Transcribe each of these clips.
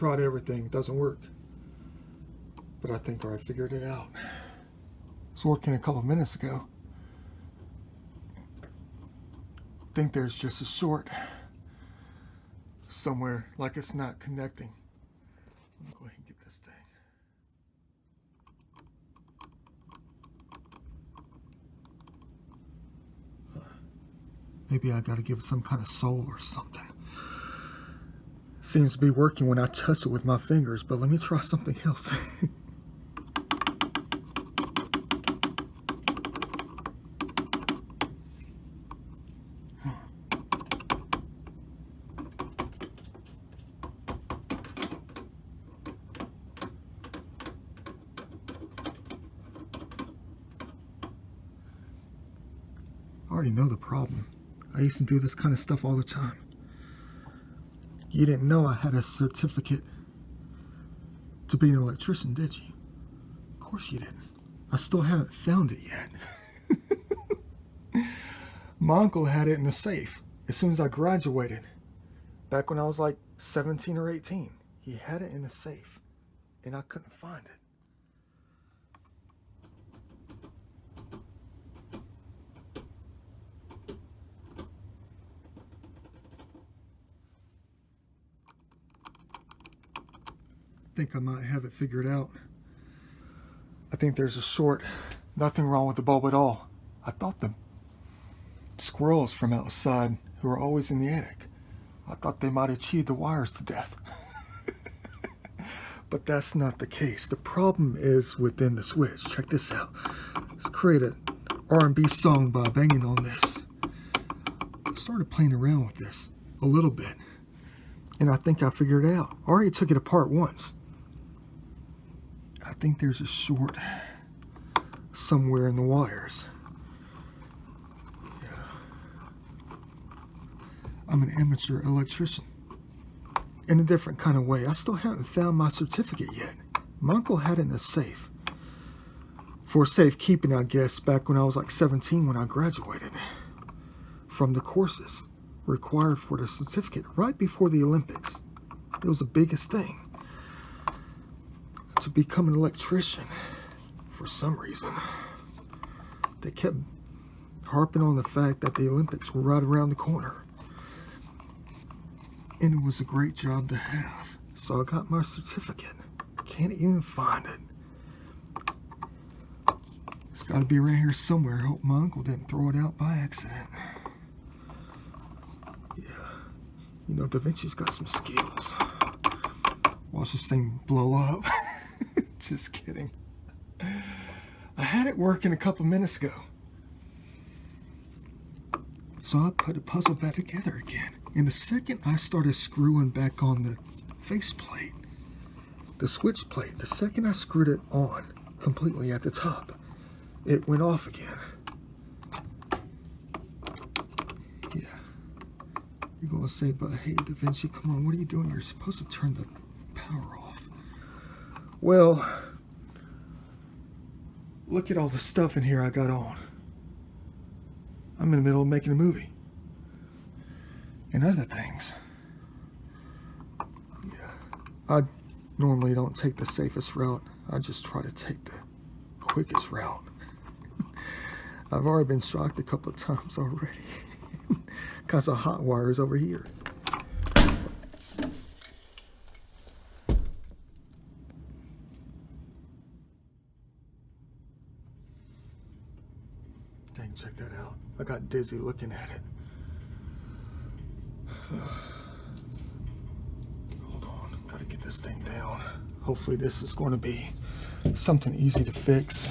Tried everything, it doesn't work. But I think I figured it out. It's working a couple minutes ago. I think there's just a short somewhere, like it's not connecting. Let me go ahead and get this thing. Maybe I gotta give it some kind of soul or something. Seems to be working when I touch it with my fingers, but let me try something else. I already know the problem. I used to do this kind of stuff all the time. You didn't know I had a certificate to be an electrician, did you? Of course you didn't. I still haven't found it yet. My uncle had it in the safe as soon as I graduated. Back when I was like 17 or 18. He had it in the safe and I couldn't find it. I think I might have it figured out. I think there's a short. Nothing wrong with the bulb at all. I thought the squirrels from outside who are always in the attic, I thought they might have chewed the wires to death. But that's not the case. The problem is within the switch. Check this out. Let's create an R&B song by banging on this. I started playing around with this a little bit, and I think I figured it out. I already took it apart once. I think there's a short somewhere in the wires. Yeah. I'm an amateur electrician in a different kind of way. I still haven't found my certificate yet. My uncle had it in a safe. For safekeeping, I guess, back when I was like 17 when I graduated from the courses required for the certificate right before the Olympics. It was the biggest thing. To become an electrician, for some reason, they kept harping on the fact that the Olympics were right around the corner. And it was a great job to have. So I got my certificate. Can't even find it. It's got to be around here somewhere. I hope my uncle didn't throw it out by accident. Yeah. You know, Da Vinci's got some skills. Watch this thing blow up. Just kidding. I had it working a couple minutes ago. So I put a puzzle back together again. And the second I started screwing back on the faceplate, the switch plate, the second I screwed it on completely at the top, it went off again. Yeah. You're going to say, but hey, Da Vinci, come on, what are you doing? You're supposed to turn the power off. Well, look at all the stuff in here I got on. I'm in the middle of making a movie. And other things. Yeah. I normally don't take the safest route. I just try to take the quickest route. I've already been shocked a couple of times already. Because of hot wires over here. Dang, check that out. I got dizzy looking at it. Hold on, gotta get this thing down. Hopefully this is going to be something easy to fix.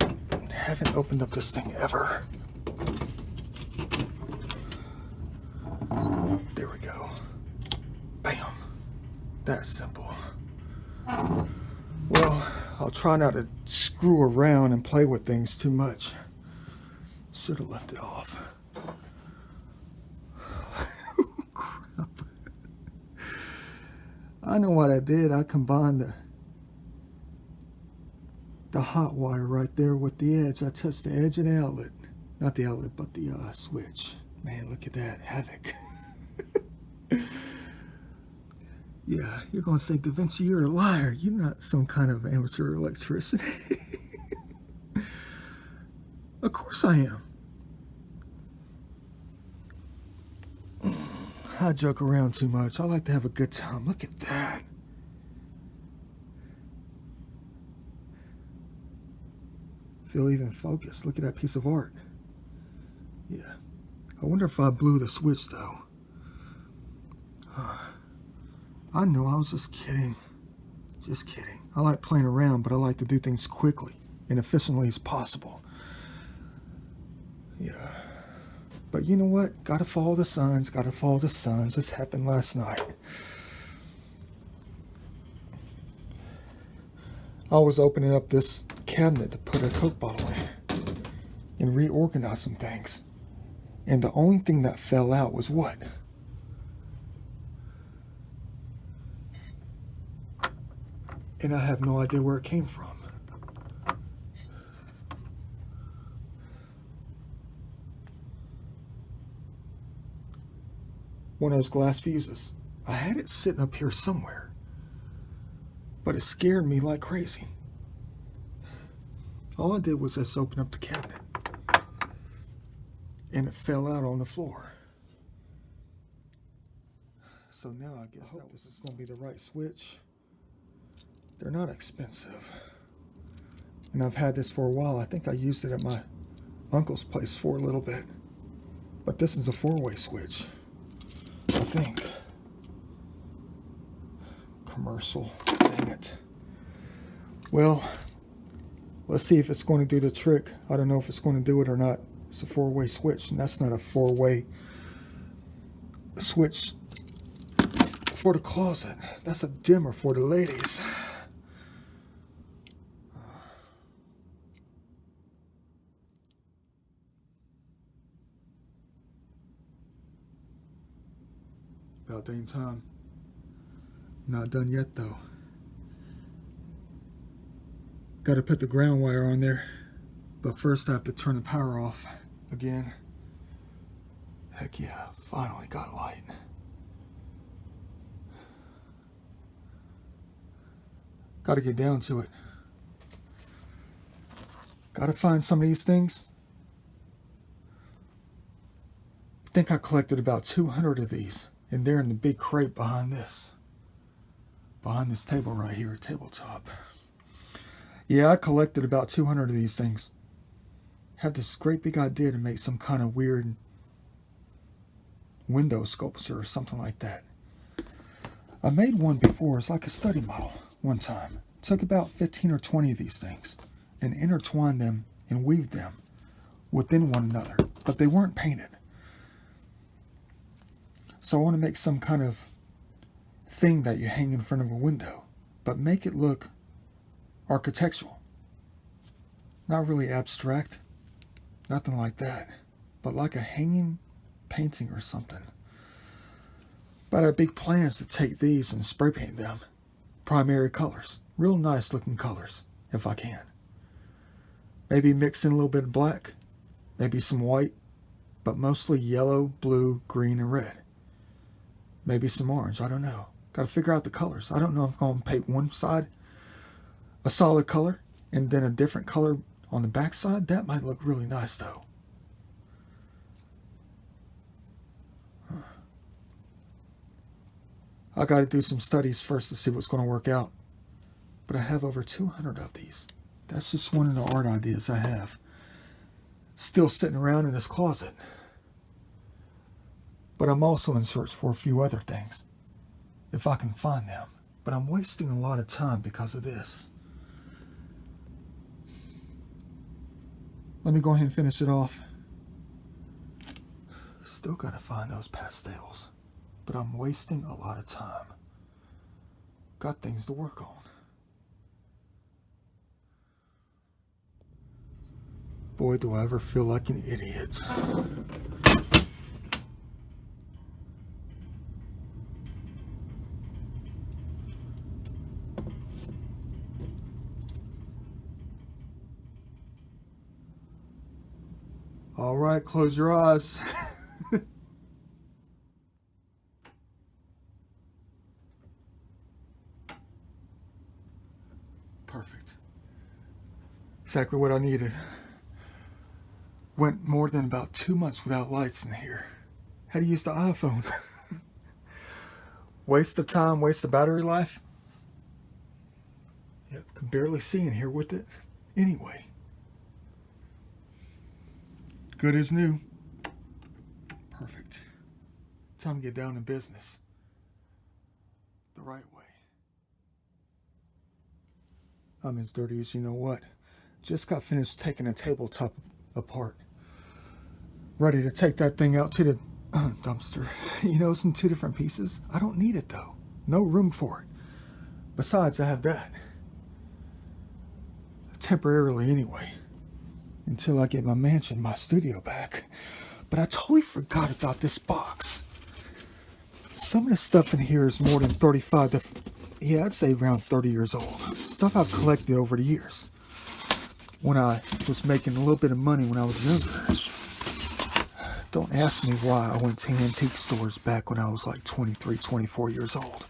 I haven't opened up this thing ever. There we go. Bam. That's simple. Well, I'll try not to screw around and play with things too much. Should have left it off. Crap. I know what I did. I combined the hot wire right there with the edge. I touched the edge of the outlet. Not the outlet, but the switch. Man, look at that. Havoc. Yeah, you're going to say, Da Vinci, you're a liar. You're not some kind of amateur electrician. Of course I am. I joke around too much. I like to have a good time. Look at that. Feel even focused. Look at that piece of art. Yeah. I wonder if I blew the switch, though. I know, I was just kidding. Just kidding. I like playing around, but I like to do things quickly and efficiently as possible. Yeah. But you know what? Gotta follow the signs, gotta follow the signs. This happened last night. I was opening up this cabinet to put a Coke bottle in and reorganize some things. And the only thing that fell out was what? And I have no idea where it came from. One of those glass fuses. I had it sitting up here somewhere, but it scared me like crazy. All I did was just open up the cabinet, and it fell out on the floor. So now I guess that this is going to be the right switch. They're not expensive. And I've had this for a while. I think I used it at my uncle's place for a little bit. But this is a 4-way switch, I think. Commercial. Dang it. Well, let's see if it's going to do the trick. I don't know if it's going to do it or not. It's a 4-way switch, and that's not a 4-way switch for the closet. That's a dimmer for the ladies. About dang time. Not done yet though. Got to put the ground wire on there, but first I have to turn the power off again. Heck yeah, finally got light. Got to get down to it. Got to find some of these things. I think I collected about 200 of these, and they're in the big crate behind this table right here, tabletop. Yeah, I collected about 200 of these things. Had this great big idea to make some kind of weird window sculpture or something like that. I made one before. It's like a study model one time. Took about 15 or 20 of these things and intertwined them and weaved them within one another, but they weren't painted. So I want to make some kind of thing that you hang in front of a window, but make it look architectural. Not really abstract, nothing like that, but like a hanging painting or something. But I have big plans to take these and spray paint them primary colors, real nice looking colors if I can. Maybe mix in a little bit of black, maybe some white, but mostly yellow, blue, green, and red. Maybe some orange, I don't know. Got to figure out the colors. I don't know if I'm going to paint one side a solid color and then a different color on the back side. That might look really nice though. I got to do some studies first to see what's going to work out. But I have over 200 of these. That's just one of the art ideas I have. Still sitting around in this closet. But I'm also in search for a few other things, if I can find them. But I'm wasting a lot of time because of this. Let me go ahead and finish it off. Still gotta find those pastels, but I'm wasting a lot of time. Got things to work on. Boy, do I ever feel like an idiot. All right, close your eyes. Perfect. Exactly what I needed. Went more than about 2 months without lights in here. Had to use the iPhone. Waste of time, waste of battery life. Yep, can barely see in here with it. Anyway. Good as new. Perfect. Time to get down to business. The right way. I'm as dirty as you know what. Just got finished taking a tabletop apart. Ready to take that thing out to the dumpster. You know, it's in 2 different pieces. I don't need it though. No room for it. Besides, I have that. Temporarily anyway. Until I get my mansion, my studio back. But I totally forgot about this box. Some of the stuff in here is more than 35 to... yeah, I'd say around 30 years old. Stuff I've collected over the years. When I was making a little bit of money when I was younger. Don't ask me why I went to antique stores back when I was like 23, 24 years old.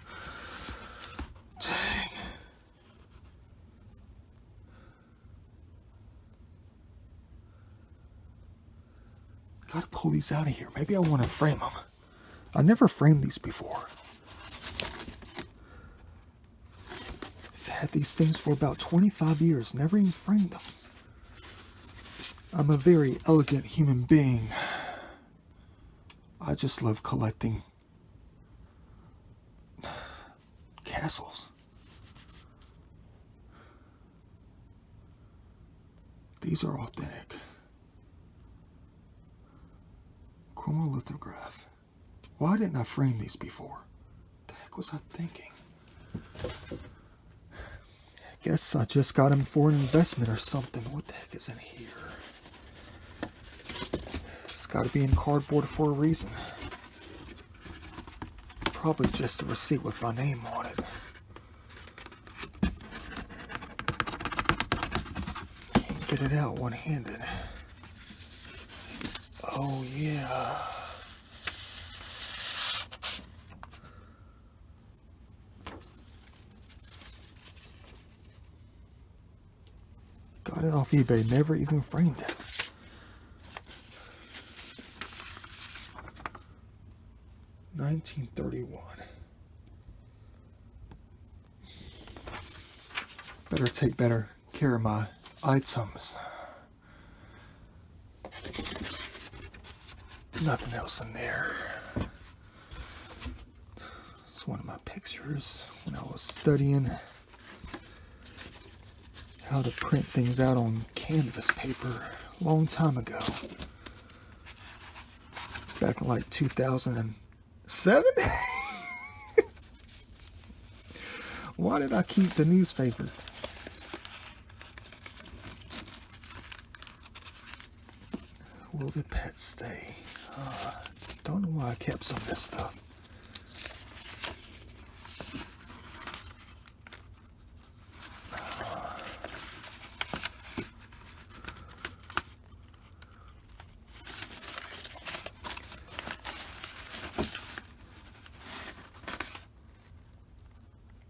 Dang. Gotta pull these out of here. Maybe I want to frame them. I never framed these before. I've had these things for about 25 years. Never even framed them. I'm a very elegant human being. I just love collecting castles. These are authentic. Chromolithograph. Why didn't I frame these before? What the heck was I thinking? I guess I just got them for an investment or something. What the heck is in here? It's got to be in cardboard for a reason. Probably just a receipt with my name on it. Can't get it out one-handed. Oh yeah. Got it off eBay, never even framed it. $1931. Better take better care of my items. Nothing else in there. It's one of my pictures when I was studying how to print things out on canvas paper a long time ago. Back in like 2007? Why did I keep the newspaper? Will the pet stay? Don't know why I kept some of this stuff.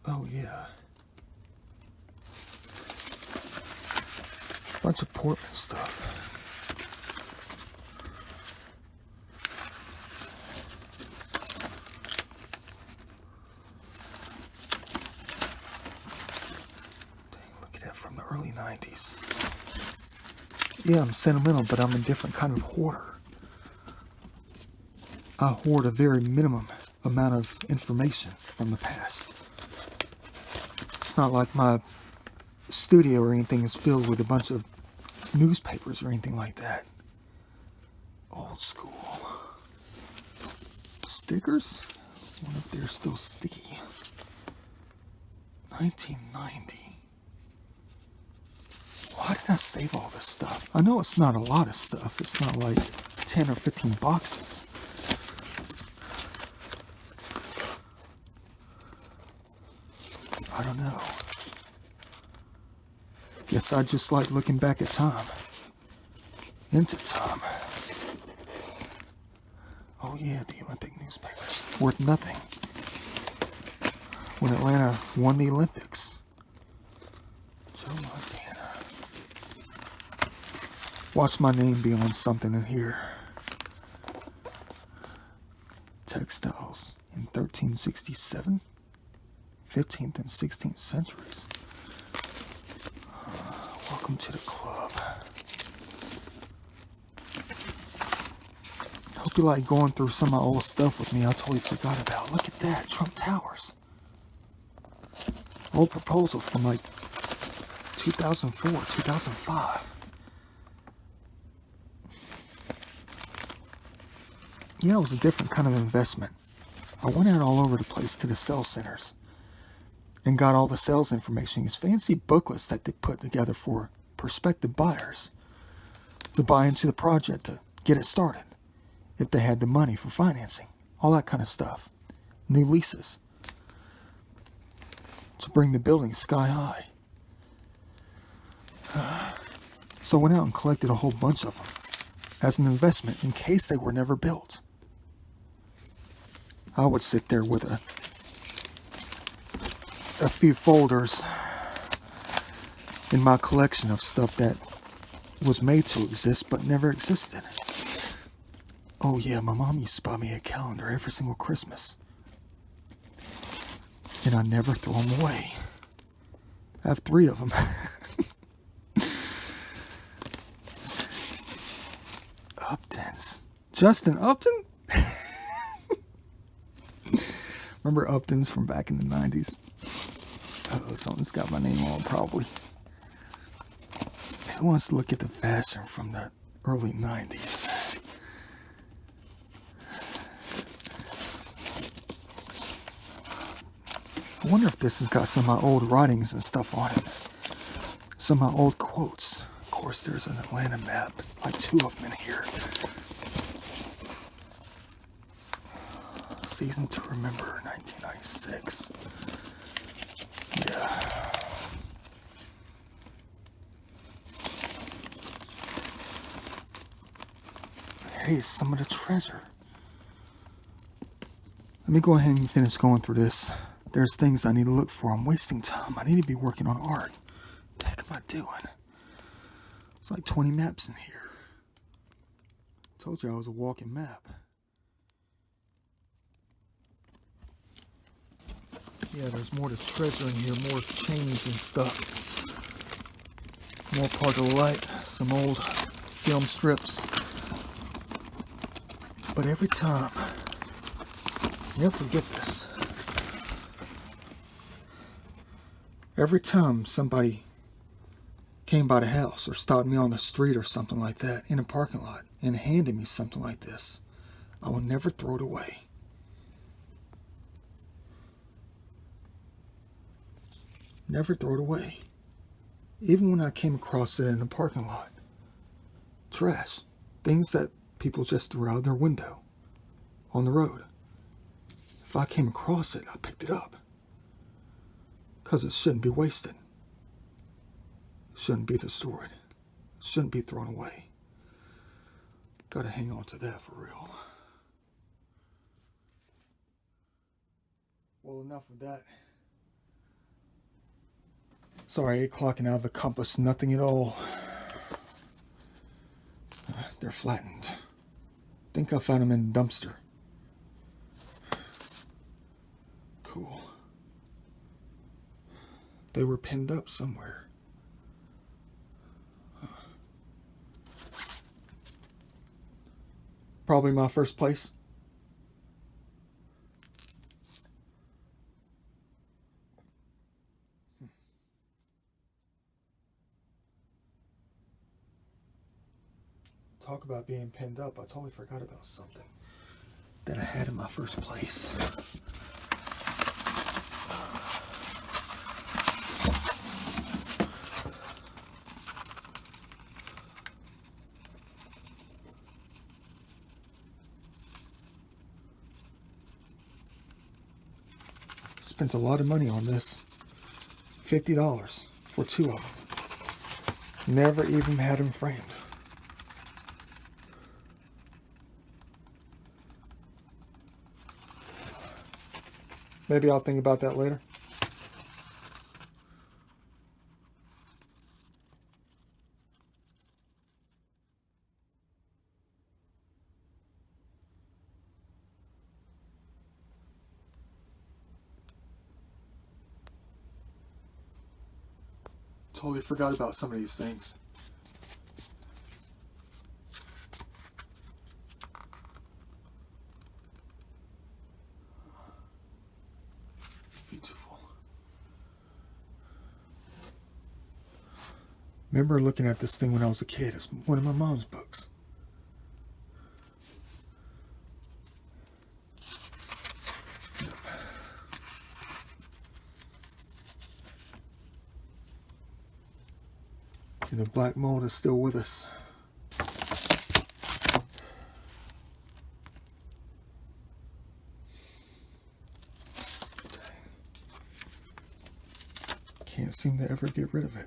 Oh yeah. Bunch of Portland stuff. From the early 90s. Yeah, I'm sentimental, but I'm a different kind of hoarder. I hoard a very minimum amount of information from the past. It's not like my studio or anything is filled with a bunch of newspapers or anything like that. Old school. Stickers? I wonder if they're still sticky. 1990. Why did I save all this stuff? I know it's not a lot of stuff. It's not like 10 or 15 boxes. I don't know. Guess I just like looking back at time. Into time. Oh yeah, the Olympic newspapers. Worth nothing. When Atlanta won the Olympics. Watch my name be on something in here. Textiles in 1367, 15th and 16th centuries. Welcome to the club. Hope you like going through some of my old stuff with me I totally forgot about. Look at that, Trump Towers. Old proposal from like 2004, 2005. Yeah, it was a different kind of investment. I went out all over the place to the sales centers and got all the sales information, these fancy booklets that they put together for prospective buyers to buy into the project to get it started, if they had the money for financing, all that kind of stuff. New leases to bring the building sky high. So I went out and collected a whole bunch of them as an investment in case they were never built. I would sit there with a few folders in my collection of stuff that was made to exist but never existed. Oh yeah, my mom used to buy me a calendar every single Christmas. And I never throw them away. I have 3 of them. Uptons. Justin Upton? Remember Uptons from back in the 90s? Oh, something's got my name on probably. Who wants to look at the fashion from the early 90s? I wonder if this has got some of my old writings and stuff on it. Some of my old quotes. Of course, there's an Atlanta map, like 2 of them in here. Season to Remember, 1996. Yeah. Here's some of the treasure. Let me go ahead and finish going through this. There's things I need to look for. I'm wasting time. I need to be working on art. What the heck am I doing? It's like 20 maps in here. Told you I was a walking map. Yeah, there's more to treasure in here, more change and stuff. More Park of Light, some old film strips. But every time, never forget this. Every time somebody came by the house or stopped me on the street or something like that in a parking lot and handed me something like this, I will never throw it away. Never throw it away. Even when I came across it in the parking lot. Trash. Things that people just threw out of their window on the road. If I came across it, I picked it up. Because it shouldn't be wasted. It shouldn't be destroyed. It shouldn't be thrown away. Gotta hang on to that for real. Well, enough of that. Sorry, 8 o'clock and I've accomplished nothing at all. They're flattened. Think I found them in the dumpster. Cool. They were pinned up somewhere. Probably my first place. Talk about being pinned up. I totally forgot about something that I had in my first place. Spent a lot of money on this. $50 for 2 of them. Never even had them framed. Maybe I'll think about that later. totally forgot about some of these things. Beautiful. Remember looking at this thing when I was a kid. It's one of my mom's books. And the black mold is still with us. Can't seem to ever get rid of it.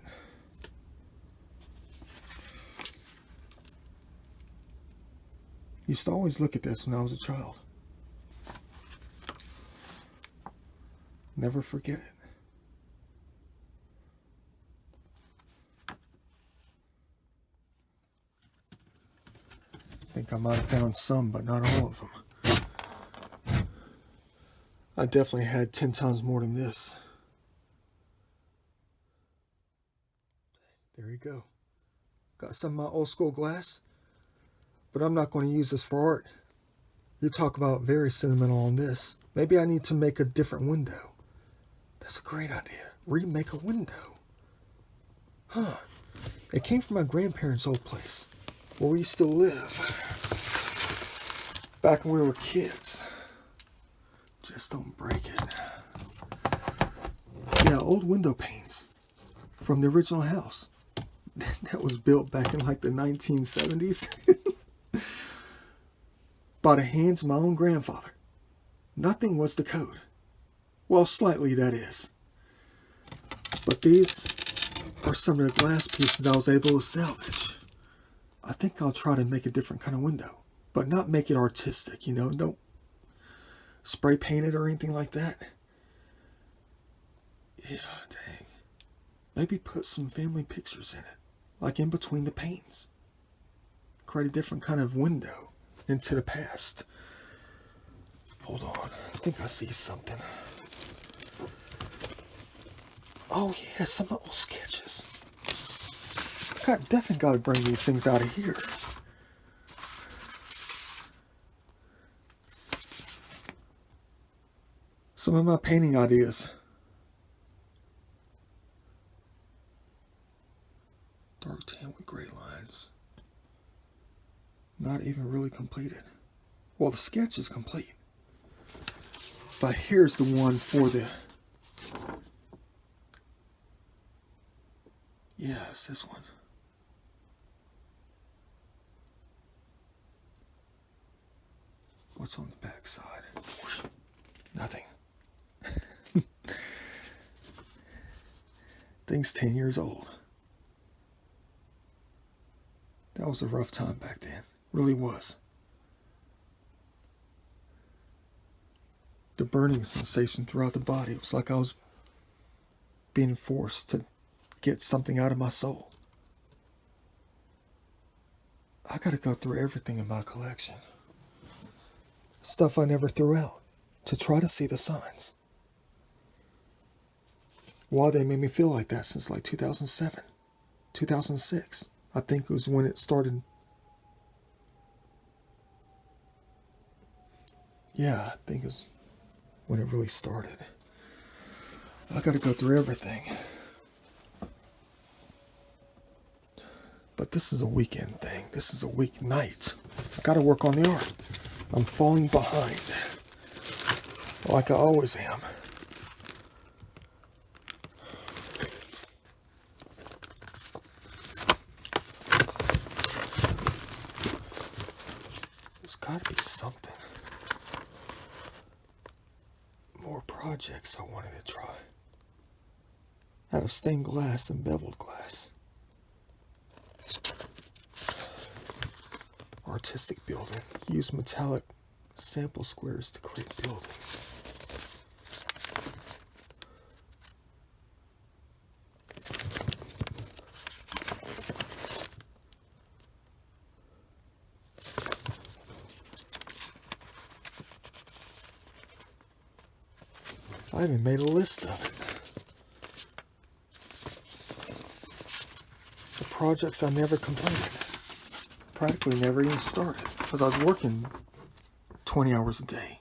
Used to always look at this when I was a child. Never forget it. I think I might have found some, but not all of them. I definitely had 10 times more than this. There you go. Got some of my old school glass, but I'm not going to use this for art. You talk about very sentimental on this. Maybe I need to make a different window. That's a great idea. Remake a window. Huh. It came from my grandparents' old place, where we used to live back when we were kids. Just don't break it. Yeah, old window panes from the original house that was built back in like the 1970s by the hands of my own grandfather. Nothing was the code. Well, slightly, that is. But these are some of the glass pieces I was able to salvage. I think I'll try to make a different kind of window, but not make it artistic, you know. Don't spray paint it or anything like that. Yeah, dang. Maybe put some family pictures in it, like in between the panes. Create a different kind of window into the past. Hold on, I think I see something. Oh yeah, some old sketches. Definitely got to bring these things out of here. Some of my painting ideas. Dark tan with gray lines. Not even really completed. Well, the sketch is complete. But here's the one for the... Yeah, it's this one. What's on the back side? Nothing. Thing's 10 years old. That was a rough time back then. Really was. The burning sensation throughout the body. It was like I was being forced to get something out of my soul. I gotta go through everything in my collection. Stuff I never threw out, to try to see the signs. Why they made me feel like that since like 2007, 2006. I think it was when it started. Yeah, I think it was when it really started. I gotta go through everything. But this is a weekend thing. This is a weeknight. I gotta work on the art. I'm falling behind. Like I always am. There's gotta be something. More projects I wanted to try. Out of stained glass and beveled glass. Artistic building. Use metallic sample squares to create buildings. I even made a list of it. projects I never completed. Practically never even started because I was working 20 hours a day.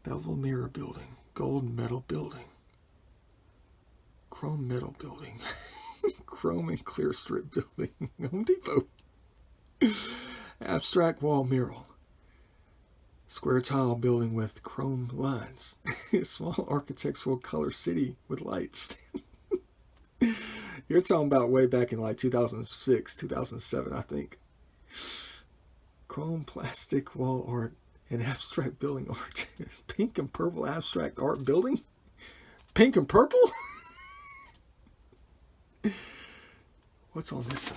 Bevel Mirror Building, Gold Metal Building, Chrome Metal Building, Chrome and Clear Strip Building, Home Depot, Abstract Wall Mural, Square Tile Building with Chrome Lines, Small Architectural Color City with Lights. You're talking about way back in like 2006, 2007, I think. Chrome Plastic Wall Art and Abstract Building Art. Pink and Purple Abstract Art Building? Pink and Purple? What's on this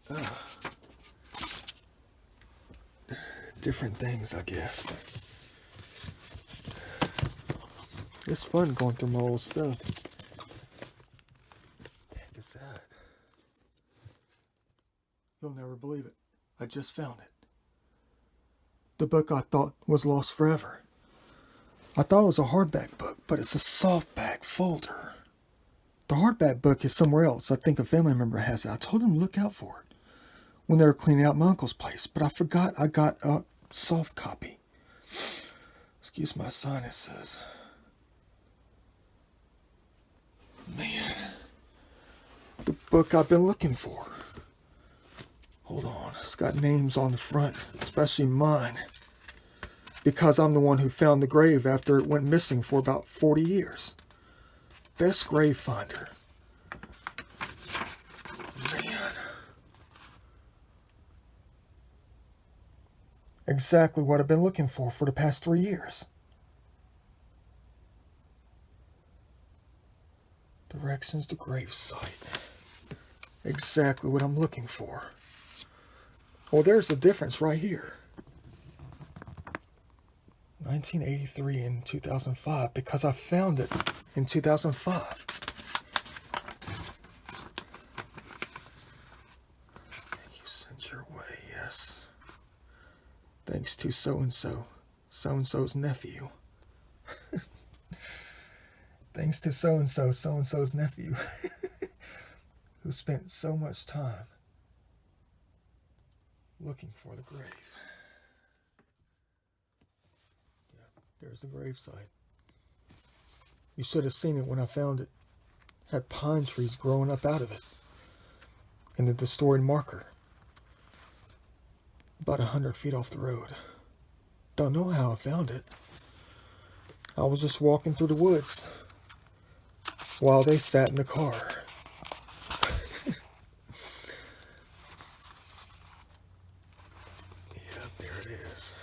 side? Different things, I guess. It's fun going through my old stuff. What the heck is that? You'll never believe it. I just found it. The book I thought was lost forever. I thought it was a hardback book, but it's a softback folder. The hardback book is somewhere else. I think a family member has it. I told them to look out for it when they were cleaning out my uncle's place, but I forgot I got a soft copy. Excuse my sinuses. Man, the book I've been looking for. Hold on, it's got names on the front, especially mine, because I'm the one who found the grave after it went missing for about 40 years. Best Grave Finder. Man. Exactly what I've been looking for the past 3 years. Directions to grave site. Exactly what I'm looking for. Well, there's the difference right here. 1983 and 2005, because I found it in 2005. You sent your way, yes. Thanks to so-and-so, so-and-so's nephew. Thanks to so-and-so, so-and-so's nephew, who spent so much time looking for the grave. Yeah, there's the grave site. You should have seen it when I found it. Had pine trees growing up out of it. And the destroyed marker. About 100 feet off the road. Don't know how I found it. I was just walking through the woods while they sat in the car. Yeah, there it is.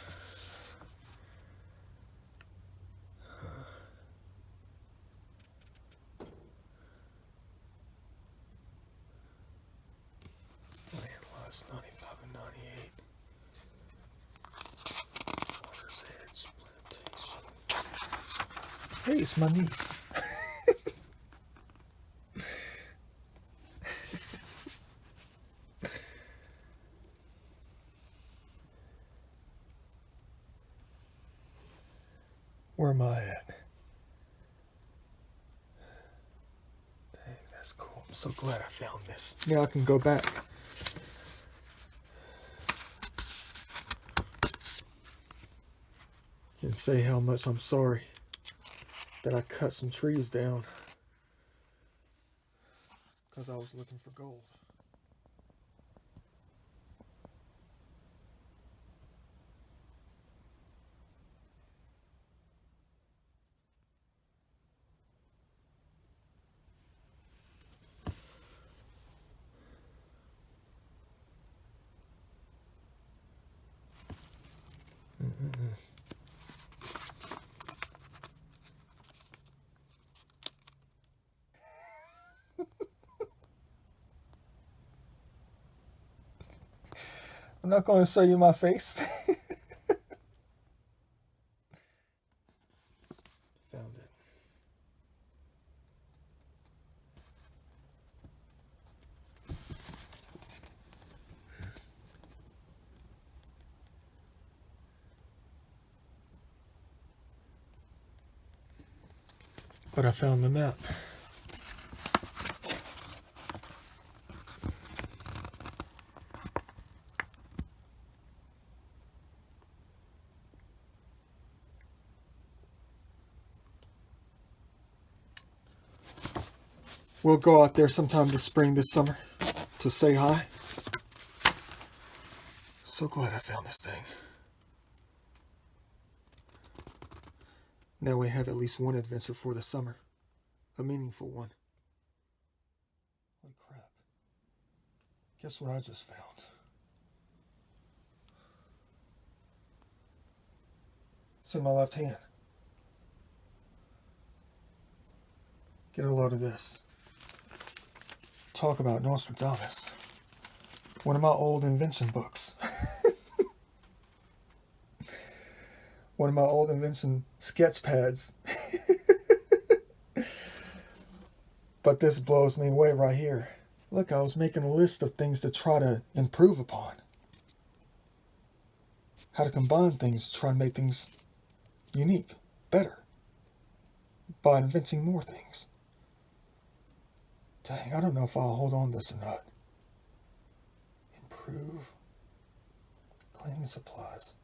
Land lots 95 and 98. Water's Edge Plantation. Hey, it's my niece. Where am I at? Dang, that's cool. I'm so glad I found this. Now I can go back. And say how much I'm sorry that I cut some trees down because I was looking for gold. I'm not going to show you my face. Found it. But I found the map. We'll go out there sometime this spring, this summer, to say hi. So glad I found this thing. Now we have at least one adventure for the summer. A meaningful one. Holy crap. Guess what I just found? It's in my left hand. Get a load of this. Talk about Nostradamus. One of my old invention books. One of my old invention sketch pads. But this blows me away right here. Look, I was making a list of things to try to improve upon. How to combine things to try and make things unique, better. By inventing more things. Dang, I don't know if I'll hold on to this or not. Improve cleaning supplies.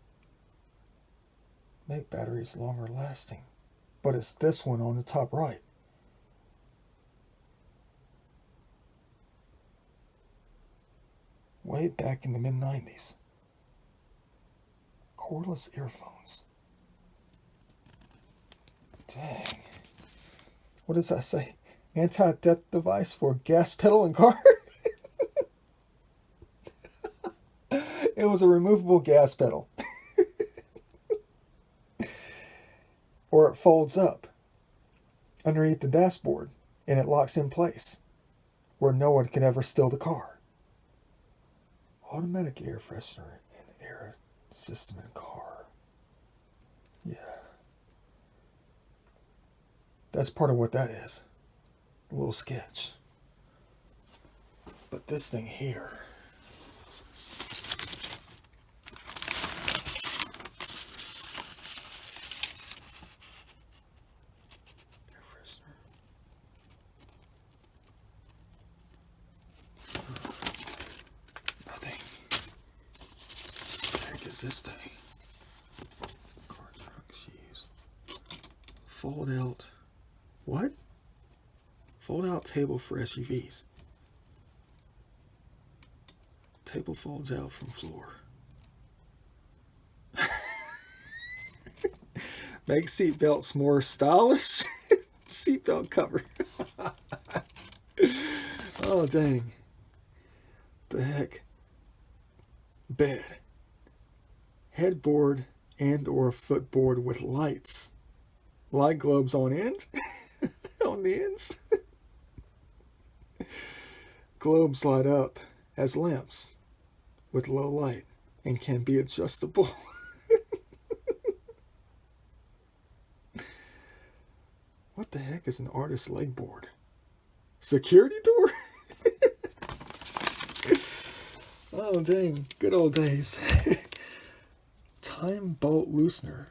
Make batteries longer lasting. But it's this one on the top right. Way back in the mid-90s. Cordless earphones. Dang. What does that say? Anti-theft device for gas pedal and car? It was a removable gas pedal. Or it folds up underneath the dashboard and it locks in place where no one can ever steal the car. Automatic air freshener and air system in car. Yeah. That's part of what that is. A little sketch. But this thing here. Air freshener. Nothing. What the heck is this thing? Car trunk shoes. Fold out. What? Fold out table for SUVs. Table folds out from floor. Make seat belts more stylish. Seatbelt cover. Oh dang. The heck. Bed. Headboard and or footboard with lights. Light globes on end. On the ends. Globes light up as lamps with low light and can be adjustable. What the heck is an artist's leg board? Security door? Oh dang, good old days. Time bolt loosener.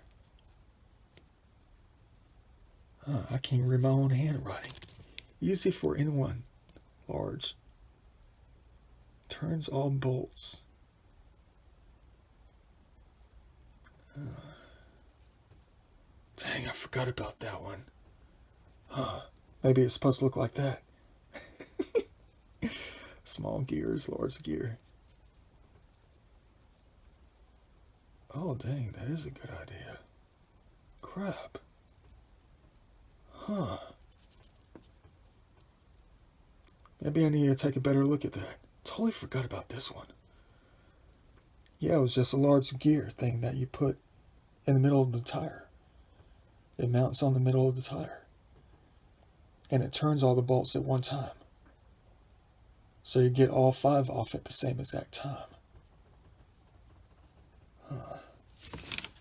I can't read my own handwriting. Easy for anyone. Large. Turns all bolts. Dang, I forgot about that one. Maybe it's supposed to look like that. Small gears, large gear. Oh, dang, that is a good idea. Crap. Maybe I need to take a better look at that. Totally forgot about this one. Yeah, it was just a large gear thing that you put in the middle of the tire. It mounts on the middle of the tire. And it turns all the bolts at one time. So you get all 5 off at the same exact time.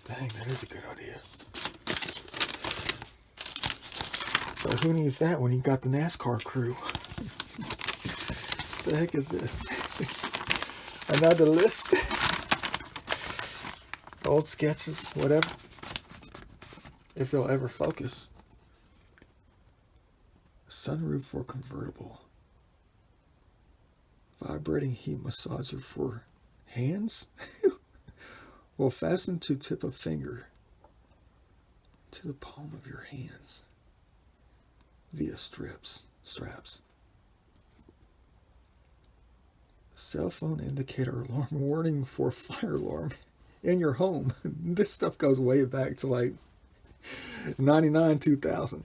Dang, that is a good idea. But who needs that when you got the NASCAR crew? What the heck is this? Another list? Old sketches, whatever. If they'll ever focus. Sunroof for convertible. Vibrating heat massager for hands? Will fasten to tip of finger to the palm of your hands via straps. Cell phone indicator alarm warning for fire alarm in your home. This stuff goes way back to like 99, 2000.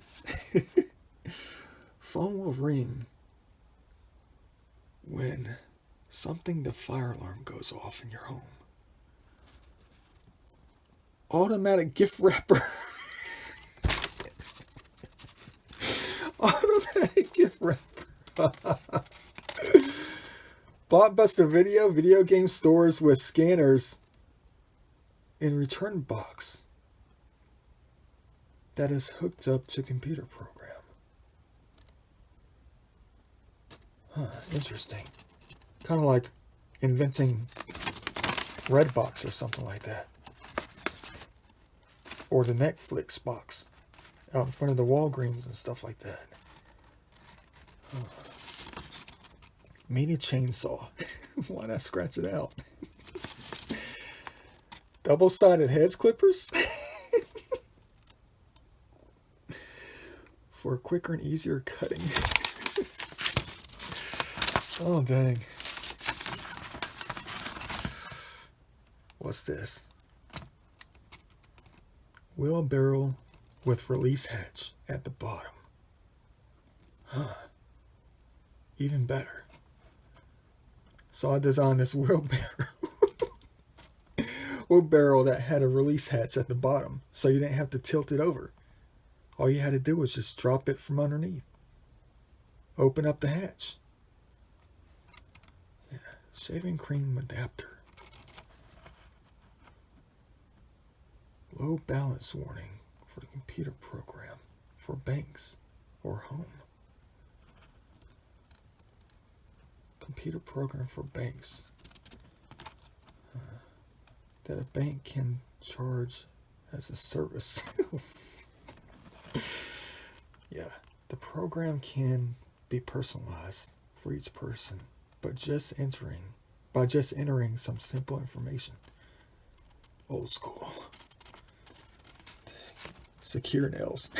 Phone will ring when the fire alarm goes off in your home. Automatic gift wrapper. Automatic gift wrapper. Blockbuster video game stores with scanners in return box that is hooked up to computer program. Interesting. Kind of like inventing Redbox or something like that. Or the Netflix box out in front of the Walgreens and stuff like that. Mini chainsaw. Why not scratch it out? Double-sided hedge clippers. For quicker and easier cutting. Oh, dang. What's this? Wheelbarrow with release hatch at the bottom. Even better. So I designed this wheelbarrow that had a release hatch at the bottom, so you didn't have to tilt it over. All you had to do was just drop it from underneath. Open up the hatch. Yeah. Shaving cream adapter. Low balance warning for the computer program for banks or home. Computer program for banks that a bank can charge as a service. Yeah, the program can be personalized for each person, but by just entering some simple information. Old school. Secure nails.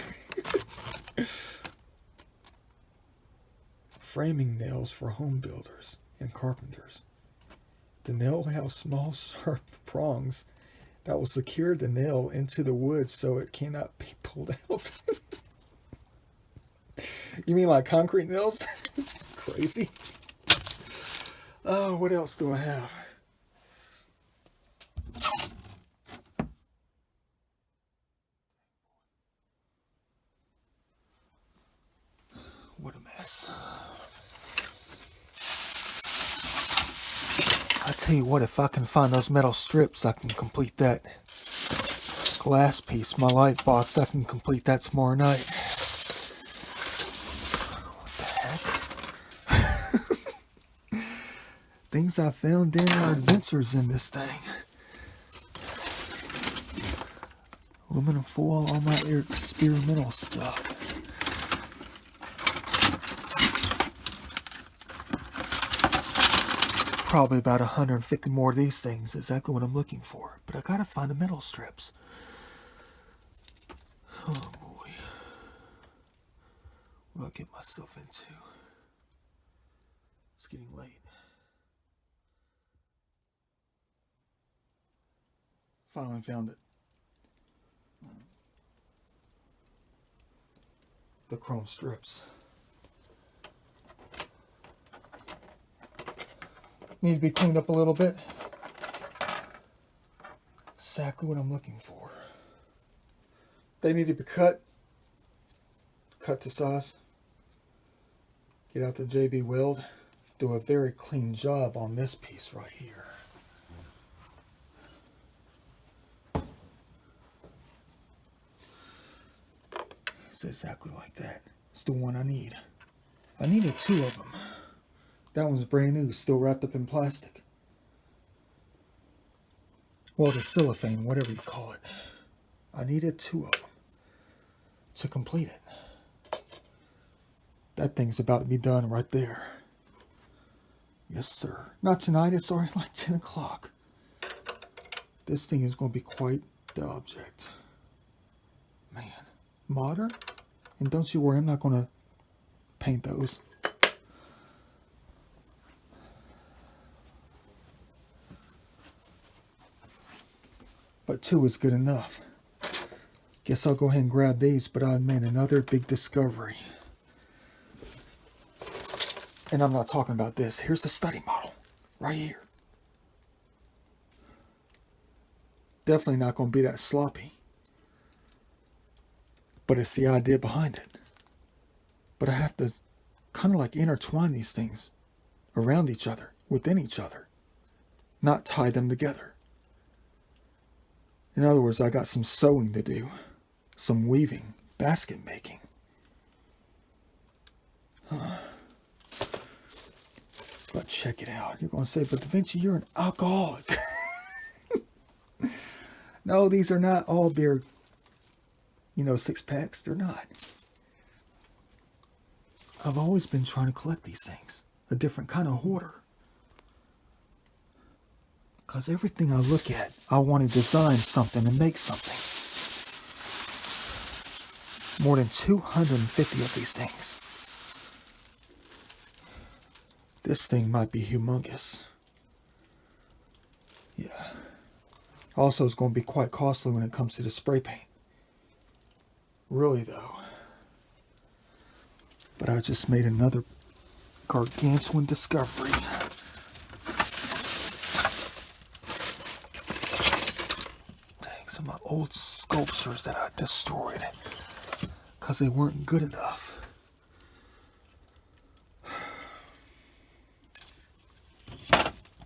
Framing nails for home builders and carpenters. The nail has small, sharp prongs that will secure the nail into the wood so it cannot be pulled out. You mean like concrete nails? Crazy. Oh, what else do I have? What a mess. I tell you what, if I can find those metal strips, I can complete that glass piece, my light box. I can complete that tomorrow night. What the heck? Things I found during our adventures in this thing. Aluminum foil, all my experimental stuff. Probably about 150 more of these things, exactly what I'm looking for. But I gotta find the metal strips. Oh boy. What do I get myself into? It's getting late. Finally found it. The chrome strips. Need to be cleaned up a little bit. Exactly what I'm looking for. They need to be cut to size. Get out the JB Weld. Do a very clean job on this piece right here. It's exactly like that. It's the one I need. I needed two of them. That one's brand new, still wrapped up in plastic. Well, the cellophane, whatever you call it. I needed two of them to complete it. That thing's about to be done right there. Yes, sir. Not tonight, it's already like 10 o'clock. This thing is going to be quite the object. Man. Modern? And don't you worry, I'm not going to paint those. but 2 is good enough. Guess I'll go ahead and grab these, but I made another big discovery. And I'm not talking about this. Here's the study model, right here. Definitely not going to be that sloppy. But it's the idea behind it. But I have to kind of like intertwine these things around each other, within each other. Not tie them together. In other words, I got some sewing to do. Some weaving, basket making. But check it out. You're going to say, but Da Vinci, you're an alcoholic. No, these are not all beer, 6-packs. They're not. I've always been trying to collect these things. A different kind of hoarder. Because everything I look at, I want to design something and make something. More than 250 of these things. This thing might be humongous. Yeah. Also, it's going to be quite costly when it comes to the spray paint. Really, though. But I just made another gargantuan discovery. Dang, some of my old sculptures that I destroyed because they weren't good enough.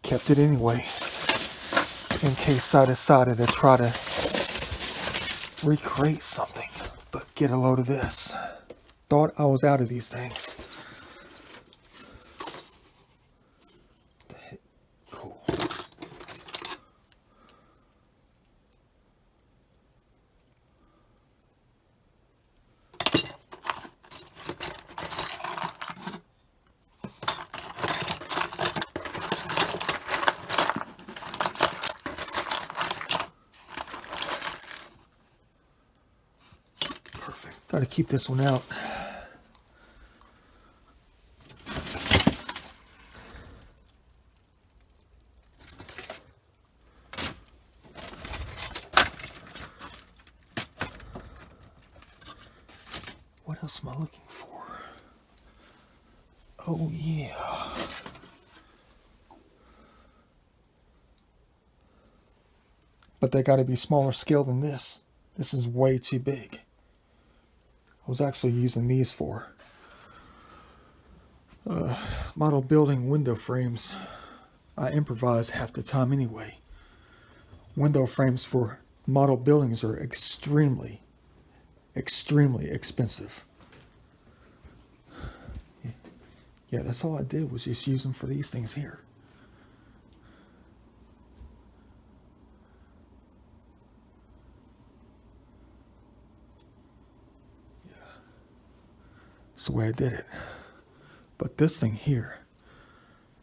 Kept it anyway, in case I decided to try to recreate something. But get a load of this. Thought I was out of these things. Cool. Perfect. Got to keep this one out. What else am I looking for? Oh, yeah. But they got to be smaller scale than this. This is way too big. I was actually using these for model building window frames. I improvise half the time anyway. Window frames for model buildings are extremely expensive. Yeah, that's all I did was just use them for these things here. Yeah. That's the way I did it. But this thing here,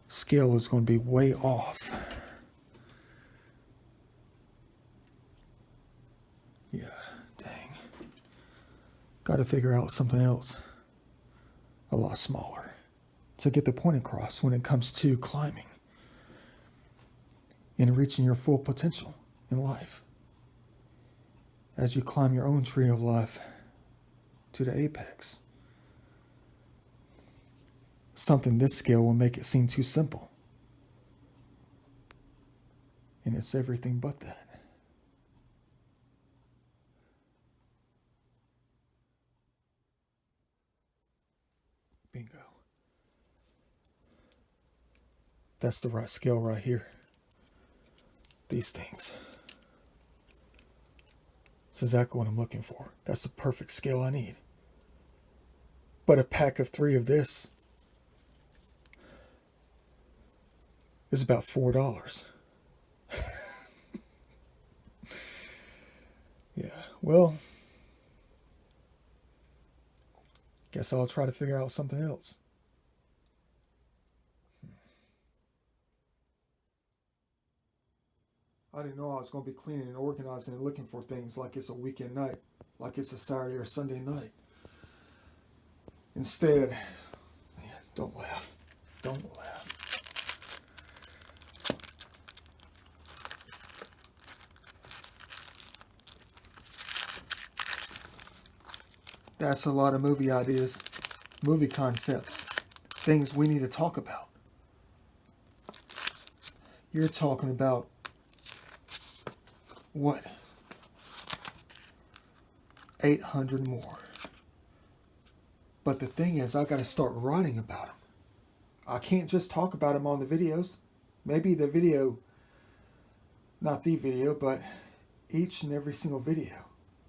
scale is going to be way off. Yeah, dang. Got to figure out something else a lot smaller to get the point across when it comes to climbing and reaching your full potential in life. As you climb your own tree of life to the apex. Something this scale will make it seem too simple. And it's everything but that. Bingo. That's the right scale right here. These things. That's exactly what I'm looking for. That's the perfect scale I need. But a pack of 3 of this is about $4. Yeah, well, guess I'll try to figure out something else. I didn't know I was going to be cleaning and organizing and looking for things like it's a weekend night, like it's a Saturday or Sunday night. Instead, man, don't laugh. Don't laugh. That's a lot of movie ideas, movie concepts, things we need to talk about. You're talking about what? 800 more. But the thing is, I got to start writing about them. I can't just talk about them on the videos. Maybe the video, not the video, but each and every single video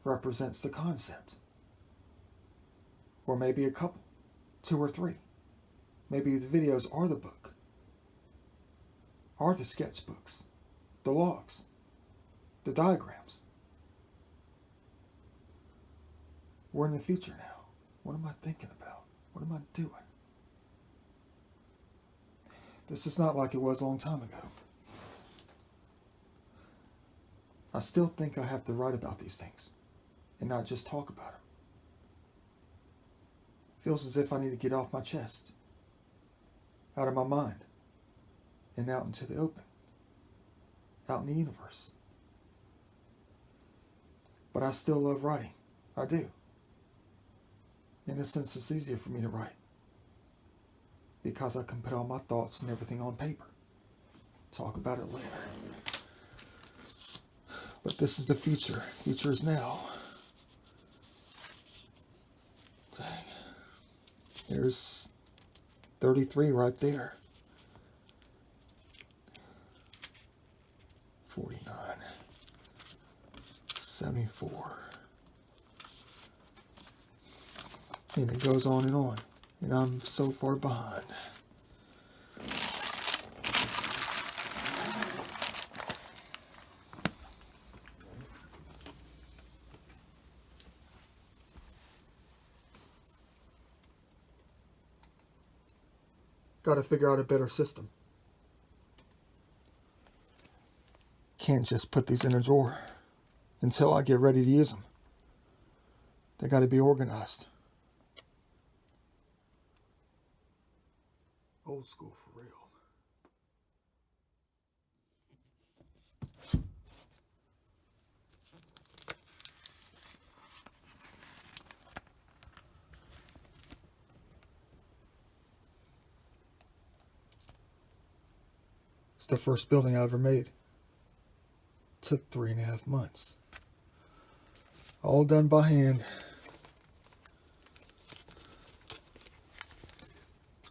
represents the concept. Or maybe a couple, 2 or 3. Maybe the videos are the book, are the sketchbooks, the logs, the diagrams. We're in the future now. What am I thinking about? What am I doing? This is not like it was a long time ago. I still think I have to write about these things and not just talk about them. Feels as if I need to get off my chest, out of my mind, and out into the open, out in the universe. But I still love writing. I do. In a sense, it's easier for me to write because I can put all my thoughts and everything on paper. Talk about it later. But this is the future. Future is now. Dang. There's 33 right there. 49. 74. And it goes on. And I'm so far behind. Got to figure out a better system. Can't just put these in a drawer until I get ready to use them. They got to be organized. Old school for real. It's the first building I ever made. Took 3.5 months. All done by hand.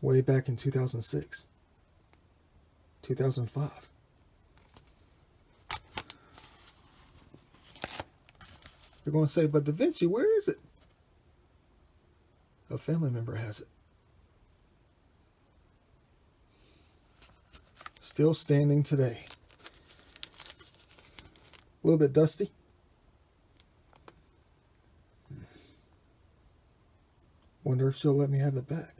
Way back in 2006. 2005. You're going to say, but Da Vinci, where is it? A family member has it. Still standing today. A little bit dusty. Wonder if she'll let me have it back.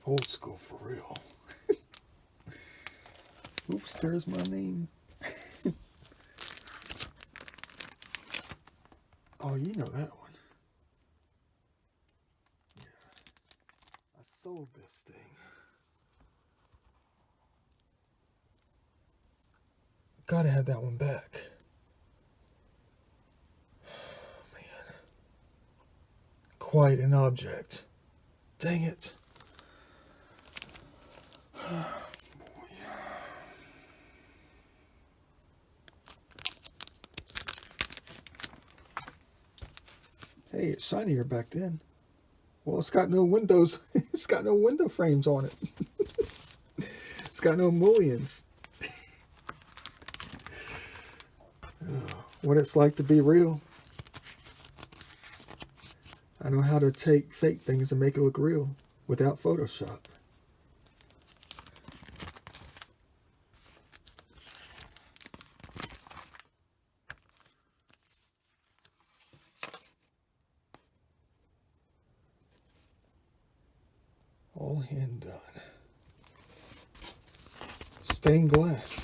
Old school for real. Oops, there's my name. Oh, you know that one. Yeah. I sold this thing. Gotta have that one back. Oh, man. Quite an object. Dang it. Hey, it's shinier back then. Well, it's got no windows. It's got no window frames on it. It's got no mullions. What it's like to be real. I know how to take fake things and make it look real without Photoshop. All hand done. Stained glass.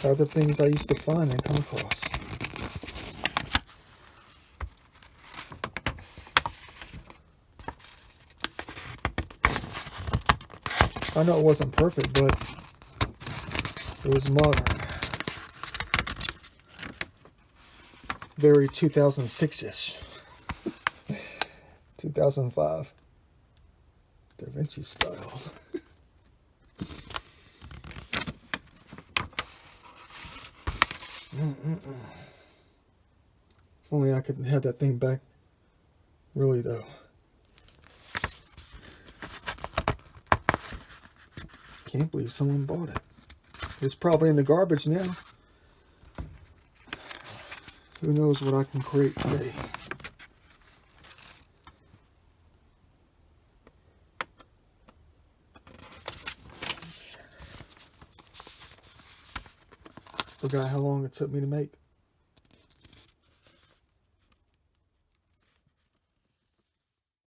Other things I used to find and come across. I know it wasn't perfect, but it was modern. Very 2006-ish. 2005. Da Vinci style. If only I could have that thing back. Really, though. Can't believe someone bought it. It's probably in the garbage now. Who knows what I can create today. Forgot how long it took me to make.